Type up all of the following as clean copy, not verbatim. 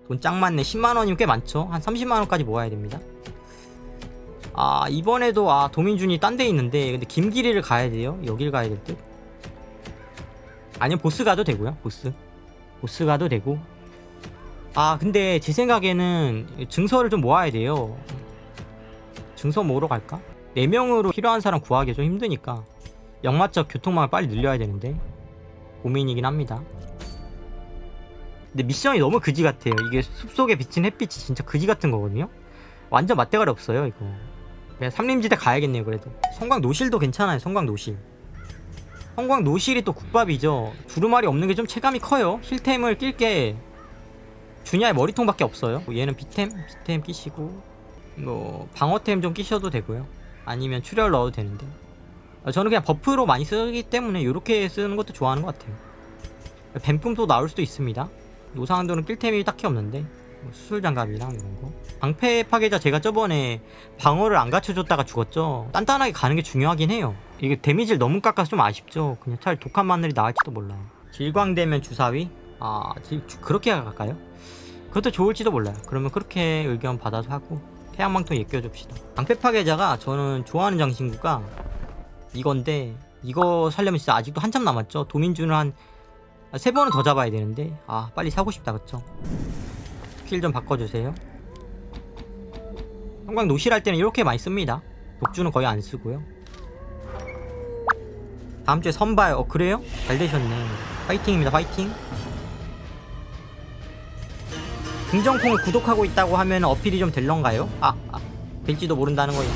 돈 짱 많네. 10만원이면 꽤 많죠. 한 30만원까지 모아야 됩니다. 아 이번에도 도민준이 딴 데 있는데 근데 김길이를 가야 돼요. 여길 가야 될 듯. 아니면 보스 가도 되고요. 보스 가도 되고. 아 근데 제 생각에는 증서를 좀 모아야 돼요. 증서 모으러 갈까? 4명으로 필요한 사람 구하기 좀 힘드니까 역마적 교통망을 빨리 늘려야 되는데 고민이긴 합니다. 근데 미션이 너무 그지 같아요. 이게 숲속에 비친 햇빛이 진짜 그지 같은 거거든요. 완전 맞대가리 없어요 이거. 그냥 삼림지대 가야겠네요. 그래도 성곽 노실도 괜찮아요. 성곽 노실. 성곽 노실이 또 국밥이죠. 두루마리 없는 게 좀 체감이 커요. 힐템을 낄게 주냐의 머리통밖에 없어요. 얘는 비템 끼시고 뭐 방어템 좀 끼셔도 되고요. 아니면 출혈 넣어도 되는데 저는 그냥 버프로 많이 쓰기 때문에 이렇게 쓰는 것도 좋아하는 것 같아요. 뱀꿈도 나올 수도 있습니다. 노상한도는 낄템이 딱히 없는데 뭐 수술장갑이랑 이런거. 방패 파괴자 제가 저번에 방어를 안 갖춰줬다가 죽었죠. 단단하게 가는게 중요하긴 해요. 이게 데미지를 너무 깎아서 좀 아쉽죠. 그냥 차라리 독한 마늘이 나을지도 몰라요. 질광되면 주사위? 그렇게 갈까요? 그것도 좋을지도 몰라요. 그러면 그렇게 의견 받아서 하고 태양망토 예껴줍시다. 방패 파괴자가 저는 좋아하는 장신구가 이건데 이거 살려면 진짜 아직도 한참 남았죠. 도민준을 한 3번은 더 잡아야 되는데 빨리 사고 싶다 그쵸? 스킬 좀 바꿔주세요. 성곽 노실할 때는 이렇게 많이 씁니다. 독주는 거의 안 쓰고요. 다음주에 선발 그래요? 잘 되셨네. 파이팅입니다. 파이팅. 긍정콩을 구독하고 있다고 하면 어필이 좀 될런가요? 될지도 모른다는 거예요.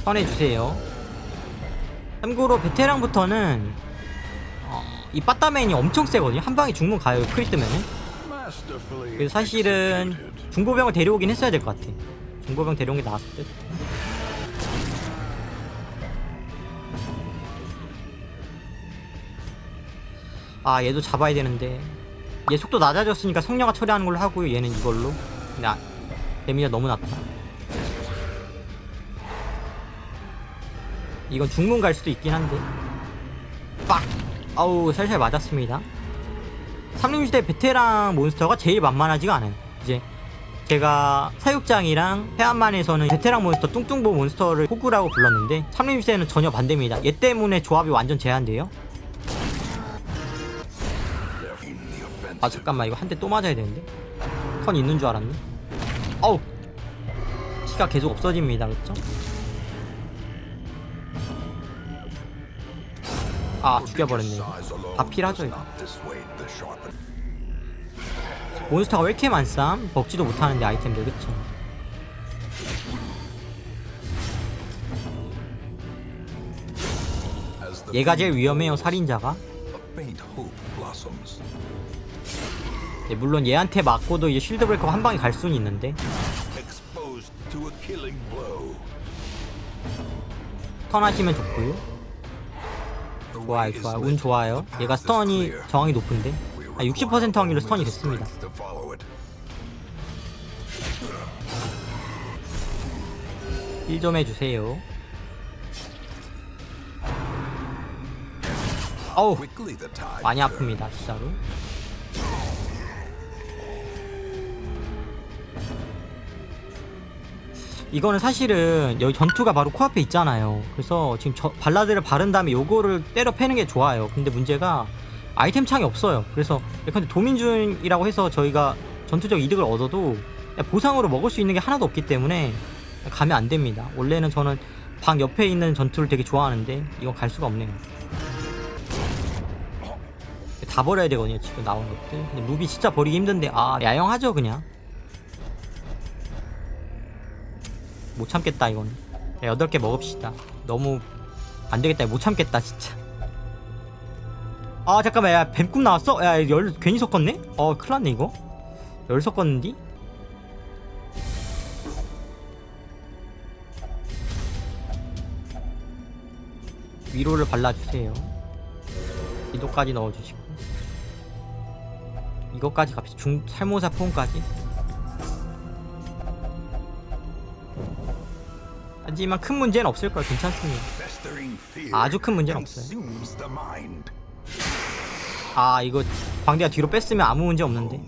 선해주세요. 참고로 베테랑부터는 이 빠따맨이 엄청 세거든요. 한 방에 중문 가요. 크리 뜨면은. 그래서 사실은 중보병을 데려오긴 했어야 될 것 같아. 중보병 데려온 게 나았을 듯. 얘도 잡아야 되는데 얘 속도 낮아졌으니까 성녀가 처리하는 걸로 하고요. 얘는 이걸로. 근데 데미지가 너무 낮다. 이건 중문 갈 수도 있긴 한데 빡! 살살 맞았습니다. 삼림시대 베테랑 몬스터가 제일 만만하지가 않아요. 이제 제가 사육장이랑 해안만에서는 베테랑 몬스터 뚱뚱보 몬스터를 호구라고 불렀는데 삼림시대는 전혀 반대입니다. 얘 때문에 조합이 완전 제한돼요. 잠깐만 이거 한 대 또 맞아야 되는데 턴 있는 줄 알았네. 피가 계속 없어집니다. 그렇죠? 죽여버렸네. 다 필하죠 이거. 몬스터가 왜 이렇게 많쌈? 먹지도 못하는데 아이템들 그쵸? 얘가 제일 위험해요. 살인자가. 물론 얘한테 맞고도 이제 쉴드 브레이커가 한 방에 갈 수는 있는데 턴 하시면 좋고요. 좋아요. 운 좋아요. 얘가 스턴이 저항이 높은데 60% 확률로 스턴이 됐습니다. 힐 좀 해주세요. 많이 아픕니다 진짜로. 이거는 사실은 여기 전투가 바로 코앞에 있잖아요. 그래서 지금 발라드를 바른 다음에 요거를 때려 패는 게 좋아요. 근데 문제가 아이템 창이 없어요. 그래서 근데 도민준이라고 해서 저희가 전투적 이득을 얻어도 보상으로 먹을 수 있는 게 하나도 없기 때문에 가면 안 됩니다. 원래는 저는 방 옆에 있는 전투를 되게 좋아하는데 이건 갈 수가 없네요. 다 버려야 되거든요 지금 나온 것들. 근데 루비 진짜 버리기 힘든데 야영하죠 그냥. 못 참겠다 이건. 8개 먹읍시다. 너무 안되겠다. 못 참겠다 진짜. 잠깐만 야 뱀꿈 나왔어? 열 괜히 섞었네? 큰일났네 이거. 열 섞었는디? 위로를 발라주세요. 기도까지 넣어주시고 이거까지 갑시다. 살모사 포옹까지. 하지만 큰 문제는 없을 거예요. 괜찮습니다. 아주 큰 문제는 없어요. 아 이거 광대가 뒤로 뺐으면 아무 문제 없는데,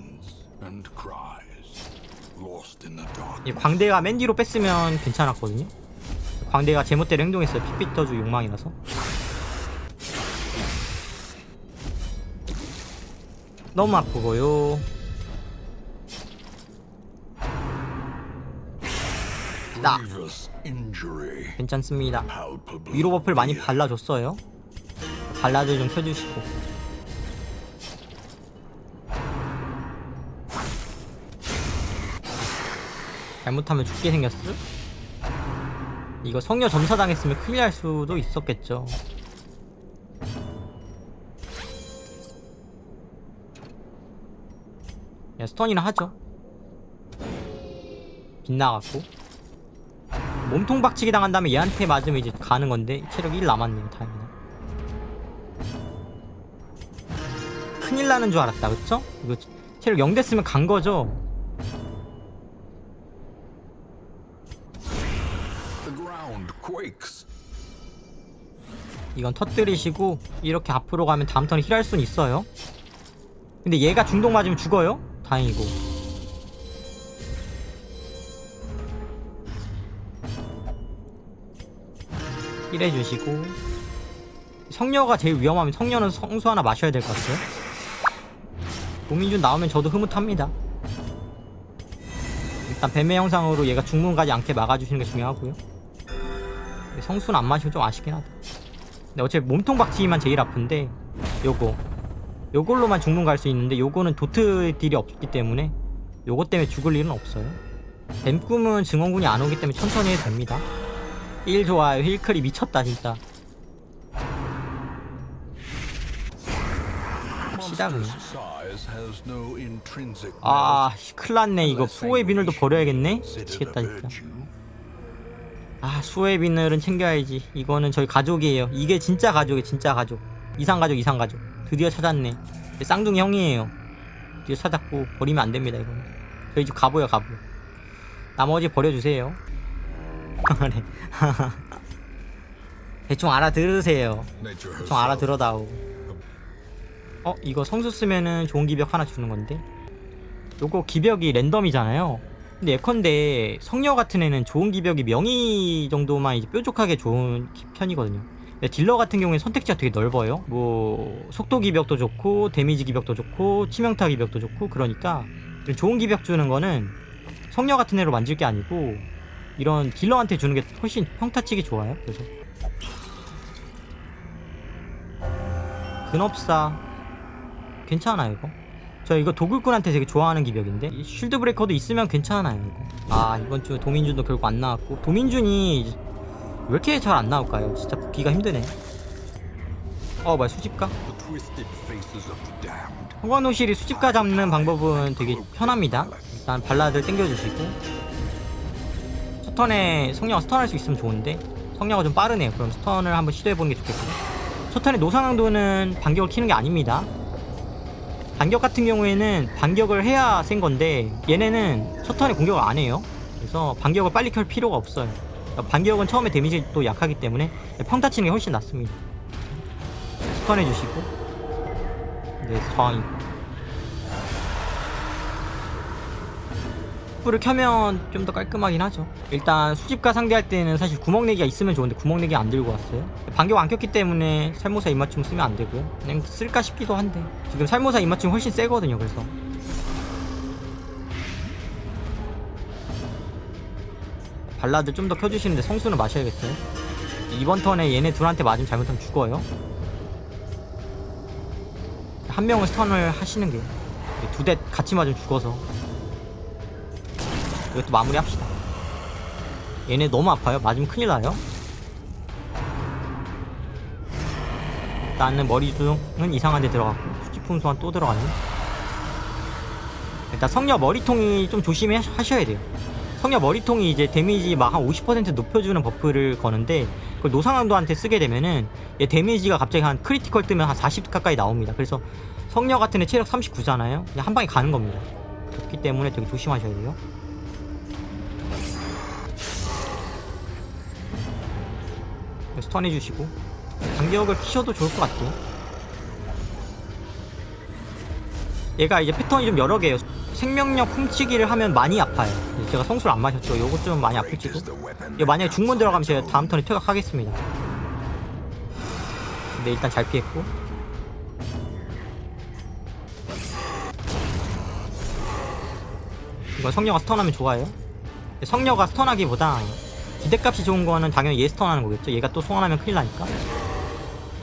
이 광대가 맨 뒤로 뺐으면 괜찮았거든요. 광대가 제멋대로 행동했어요. 핏비터즈 욕망이라서. 너무 아프고요. 나 괜찮습니다. 위로 버프를 많이 발라줬어요. 발라드 좀 켜주시고. 잘못하면 죽게 생겼어? 이거 성녀 점사당했으면 큰일 날 수도 있었겠죠. 야, 스턴이나 하죠. 빗나갔고. 몸통 박치기 당한 다음에 얘한테 맞으면 이제 가는 건데 체력 1 남았네요. 다행이다. 큰일 나는 줄 알았다. 그쵸? 이거 체력 0 됐으면 간 거죠? 이건 터뜨리시고 이렇게 앞으로 가면 다음 턴에 힐할 순 있어요. 근데 얘가 중독 맞으면 죽어요? 다행이고. 힐해주시고. 성녀가 제일 위험하면 성녀는 성수 하나 마셔야 될 것 같아요. 도민준 나오면 저도 흐뭇합니다. 일단 뱀의 형상으로 얘가 중문 가지 않게 막아주시는 게 중요하고요. 성수는 안 마시면 좀 아쉽긴 하다. 근데 어차피 몸통 박치기만 제일 아픈데 요걸로만 중문 갈 수 있는데 요거는 도트 딜이 없기 때문에 요거 때문에 죽을 일은 없어요. 뱀 꿈은 증원군이 안 오기 때문에 천천히 해도 됩니다. 힐 좋아요. 힐클이 미쳤다 진짜. 합시다 그냥. 아 큰일났네. 이거 수호의 비늘도 버려야겠네. 미치겠다 진짜. 아 수호의 비늘은 챙겨야지. 이거는 저희 가족이에요. 이게 진짜 가족이에요. 진짜 가족. 이상가족 이상가족. 드디어 찾았네. 쌍둥이 형이에요. 드디어 찾았고 버리면 안됩니다. 이거는 저희 집 가보요 가보. 나머지 버려주세요. 그래. 대충 알아들으세요. 대충 알아들어다오. 이거 성수 쓰면은 좋은 기벽 하나 주는 건데. 요거 기벽이 랜덤이잖아요. 근데 예컨대 성녀 같은 애는 좋은 기벽이 명의 정도만 이제 뾰족하게 좋은 편이거든요. 딜러 같은 경우에 선택지가 되게 넓어요. 뭐 속도 기벽도 좋고 데미지 기벽도 좋고 치명타 기벽도 좋고. 그러니까 좋은 기벽 주는 거는 성녀 같은 애로 만질 게 아니고 이런 딜러한테 주는 게 훨씬 평타치기 좋아요. 그래서 근업사 괜찮아요. 이거 저 이거 도굴꾼한테 되게 좋아하는 기벽인데 쉴드 브레이커도 있으면 괜찮아요. 이거 아 이번 주 도민준도 결국 안 나왔고. 도민준이 왜 이렇게 잘 안 나올까요? 진짜 보기가 힘드네. 뭐야 수집가? 호광노실이 수집가 잡는 방법은 되게 편합니다. 일단 발라드를 땡겨주시고 첫턴에 성녀가 스턴할 수 있으면 좋은데 성녀가 좀 빠르네요. 그럼 스턴을 한번 시도해보는 게 좋겠고. 첫턴에 노상강도는 반격을 키는 게 아닙니다. 반격 같은 경우에는 반격을 해야 센 건데 얘네는 첫턴에 공격을 안 해요. 그래서 반격을 빨리 켤 필요가 없어요. 반격은 처음에 데미지도 약하기 때문에 평타 치는 게 훨씬 낫습니다. 스턴 해주시고. 네, 저항이. 불을 켜면 좀 더 깔끔하긴 하죠. 일단 수집가 상대할 때는 사실 구멍내기가 있으면 좋은데 구멍내기 안 들고 왔어요. 반격 안 켰기 때문에 살모사 입맞춤 쓰면 안 되고요. 그냥 쓸까 싶기도 한데 지금 살모사 입맞춤 훨씬 세거든요. 그래서 발라드 좀 더 켜주시는데 성수는 마셔야겠어요. 이번 턴에 얘네 둘한테 맞으면 잘못하면 죽어요. 한 명은 스턴을 하시는 게 두 대 같이 맞으면 죽어서. 이것도 마무리 합시다. 얘네 너무 아파요. 맞으면 큰일 나요. 일단은 머리중은 이상한 데 들어갔고 수지품 소환 또 들어갔네. 일단 성녀 머리통이 좀 조심히 하셔야 돼요. 성녀 머리통이 이제 데미지 막 한 50% 높여주는 버프를 거는데 그걸 노상강도한테 쓰게 되면은 얘 데미지가 갑자기 한 크리티컬 뜨면 한 40 가까이 나옵니다. 그래서 성녀 같은 애 체력 39잖아요. 그냥 한 방에 가는 겁니다. 그렇기 때문에 되게 조심하셔야 돼요. 스턴 해주시고 간격을 키셔도 좋을 것 같아요. 얘가 이제 패턴이 좀 여러 개예요. 생명력 훔치기를 하면 많이 아파요. 제가 성수를 안 마셨죠. 요것 좀 많이 아플지도. 이거 만약에 중문 들어가면 제가 다음 턴에 퇴각하겠습니다. 근데 일단 잘 피했고. 이건 성녀가 스턴하면 좋아요. 성녀가 스턴하기보다 기대값이 좋은 거는 당연히 얘 스턴하는 거겠죠. 얘가 또 소환하면 큰일 나니까.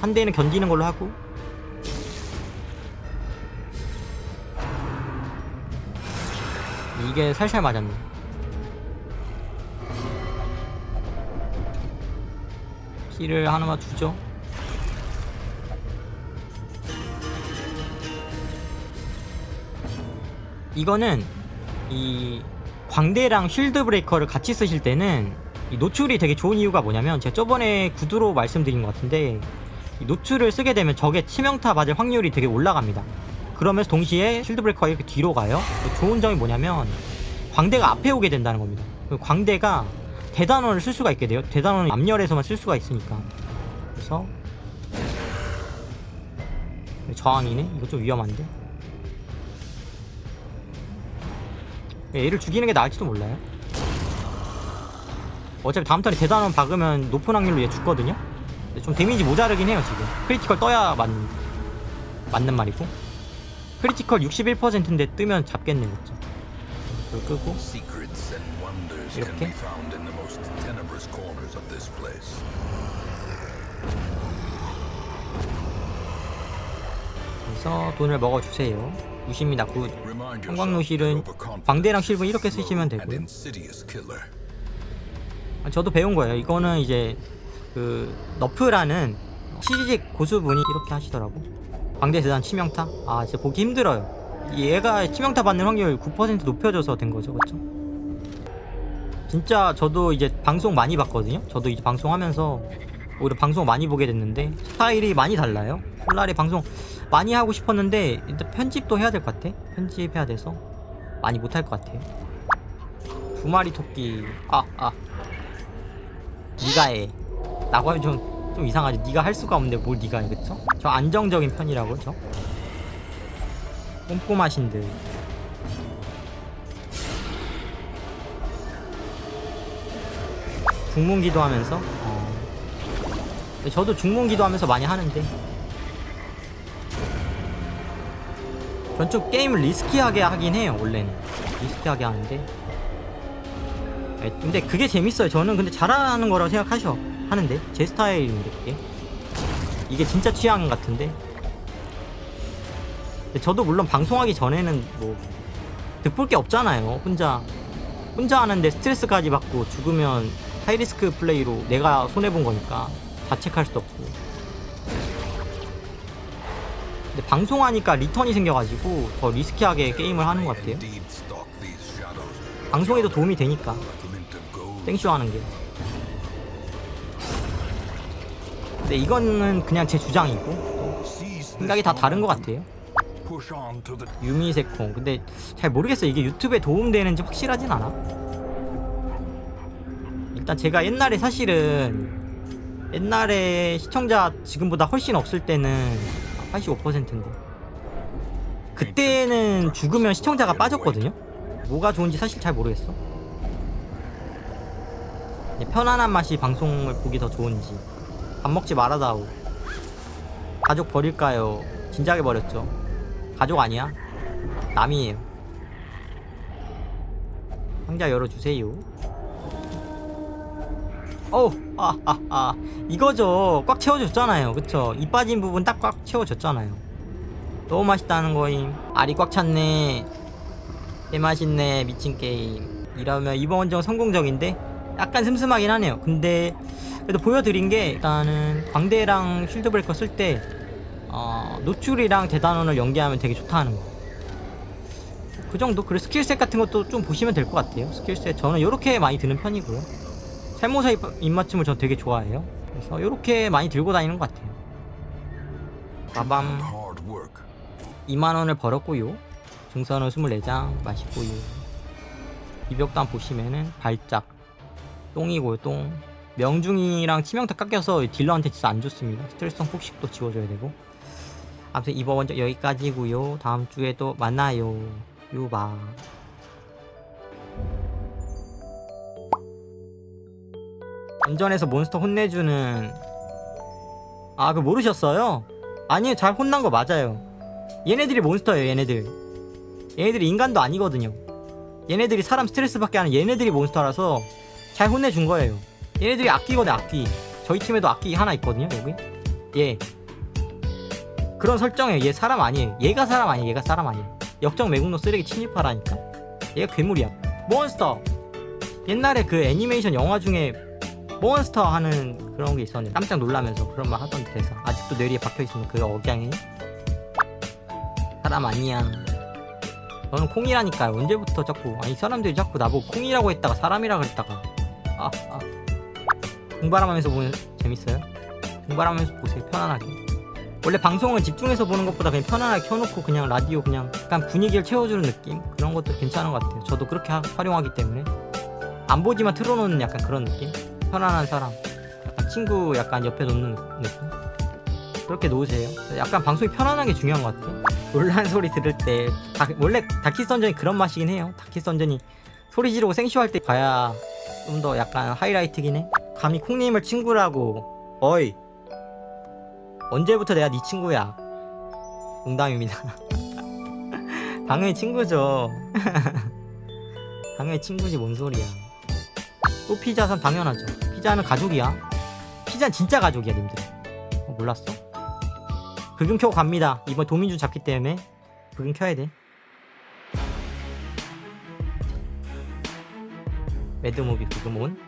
한 대는 견디는 걸로 하고. 이게 살살 맞았네. 피를 하나만 주죠. 이거는 이 광대랑 쉴드 브레이커를 같이 쓰실 때는 이 노출이 되게 좋은 이유가 뭐냐면, 제가 저번에 구두로 말씀드린 것 같은데, 이 노출을 쓰게 되면 적의 치명타 맞을 확률이 되게 올라갑니다. 그러면서 동시에 쉴드 브레이커가 이렇게 뒤로 가요. 좋은 점이 뭐냐면 광대가 앞에 오게 된다는 겁니다. 광대가 대단원을 쓸 수가 있게 돼요. 대단원은 앞열에서만 쓸 수가 있으니까. 그래서 저항이네? 이거 좀 위험한데? 얘를 죽이는 게 나을지도 몰라요. 어차피 다음 턴에 대단원 박으면 높은 확률로 얘 죽거든요? 근데 좀 데미지 모자르긴 해요 지금. 크리티컬 떠야 맞는 말이고. 크리티컬 61%인데 뜨면 잡겠네. 그쵸? 이걸 끄고 이렇게 그래서 돈을 먹어주세요. 굿입니다. 굿. 형광노실은 광대랑 실분 이렇게 쓰시면 되고요. 저도 배운 거예요. 이거는 이제 그 너프라는 시리직 고수분이 이렇게 하시더라고. 광대 대단 치명타? 아 진짜 보기 힘들어요. 얘가 치명타 받는 확률 9% 높여줘서 된 거죠. 그쵸? 진짜 저도 이제 방송 많이 봤거든요. 저도 이제 방송하면서 오히려 방송 많이 보게 됐는데 스타일이 많이 달라요. 폴라리 방송 많이 하고 싶었는데 일단 편집도 해야 될 것 같아. 편집해야 돼서 많이 못할 것 같아요. 두 마리 토끼. 니가 해 라고 하면 좀 이상하지. 니가 할 수가 없는데 뭘 니가 해. 그쵸? 저 안정적인 편이라고. 저 꼼꼼하신들. 중문기도 하면서 저도 중문기도 하면서 많이 하는데, 전 좀 게임을 리스키하게 하긴 해요. 원래는 리스키하게 하는데, 근데 그게 재밌어요. 저는 근데 잘하는 거라고 하는데 제 스타일인데 이게 진짜 취향 같은데. 근데 저도 물론 방송하기 전에는 뭐 득볼 게 없잖아요. 혼자 하는데 스트레스까지 받고 죽으면 하이리스크 플레이로 내가 손해본 거니까 자책할 수도 없고. 근데 방송하니까 리턴이 생겨가지고 더 리스키하게 게임을 하는 것 같아요. 방송에도 도움이 되니까 땡쇼 하는 게. 근데 이거는 그냥 제 주장이고 생각이 다 다른 것 같아요. 유미세콩. 근데 잘 모르겠어요. 이게 유튜브에 도움되는지 확실하진 않아. 일단 제가 옛날에 시청자 지금보다 훨씬 없을 때는 85%인데 그때는 죽으면 시청자가 빠졌거든요. 뭐가 좋은지 사실 잘 모르겠어. 편안한 맛이 방송을 보기 더 좋은지. 밥 먹지 말아다오. 가족 버릴까요? 진작에 버렸죠. 가족 아니야. 남이에요. 상자 열어주세요. 이거죠. 꽉 채워줬잖아요. 그쵸? 이 빠진 부분 딱 꽉 채워줬잖아요. 너무 맛있다는 거임. 알이 꽉 찼네. 개맛있네. 미친 게임. 이러면 이번 원정 성공적인데 약간 슴슴하긴 하네요. 근데 그래도 보여드린 게, 일단은 광대랑 쉴드 브레이커 쓸 때 노출이랑 대단원을 연계하면 되게 좋다는 거. 그 정도. 그리고 스킬셋 같은 것도 좀 보시면 될 것 같아요. 스킬셋 저는 요렇게 많이 드는 편이고요. 살모사 입맞춤을 전 되게 좋아해요. 그래서 요렇게 많이 들고 다니는 것 같아요. 빠밤. 2만원을 벌었고요. 중선을 24장 맛있고요. 이벽단 보시면은 발작 똥이고요. 똥. 명중이랑 치명타 깎여서 딜러한테 진짜 안 좋습니다. 스트레스성 폭식도 지워줘야 되고. 아무튼 이번 원정 여기까지고요. 다음 주에 또 만나요. 유바. 던전에서 몬스터 혼내주는 그 모르셨어요? 아니요, 잘 혼난 거 맞아요. 얘네들이 몬스터예요. 얘네들이 인간도 아니거든요. 얘네들이 사람 스트레스 받게 하는 얘네들이 몬스터라서 잘 혼내준 거예요. 얘네들이 악귀거든, 악귀. 저희 팀에도 악귀 하나 있거든요, 여기. 얘 그런 설정이에요. 얘 사람 아니에요. 얘가 사람 아니에요. 역적 매국노 쓰레기 침입하라니까. 얘가 괴물이야. 몬스터. 옛날에 그 애니메이션 영화 중에 몬스터 하는 그런 게 있었는데 깜짝 놀라면서 그런 말 하던 데서 아직도 뇌리에 박혀있으면 그 억양이 사람 아니야. 너는 콩이라니까요. 언제부터 자꾸 사람들이 자꾸 나보고 콩이라고 했다가 사람이라 그랬다가 공바람하면서 보면 재밌어요? 공바람하면서 보세요. 편안하게. 원래 방송은 집중해서 보는 것보다 그냥 편안하게 켜놓고 그냥 라디오 그냥 약간 분위기를 채워주는 느낌? 그런 것도 괜찮은 것 같아요. 저도 그렇게 활용하기 때문에 안 보지만 틀어놓는 약간 그런 느낌? 편안한 사람, 약간 친구 약간 옆에 놓는 느낌? 그렇게 놓으세요. 약간 방송이 편안한 게 중요한 것 같아요. 놀란 소리 들을 때 원래 다키스 던전이 그런 맛이긴 해요. 다키스 던전이 소리 지르고 생쇼할 때 봐야 좀 더 약간 하이라이트긴 해. 감히 콩님을 친구라고. 어이, 언제부터 내가 네 친구야? 농담입니다. 당연히 친구죠. 당연히 친구지, 뭔 소리야. 또 피자선 당연하죠. 피자는 가족이야. 피자는 진짜 가족이야, 님들. 몰랐어? 불금 켜고 갑니다. 이번 도민준 잡기 때문에 불금 켜야 돼. 매드무비 불금 온.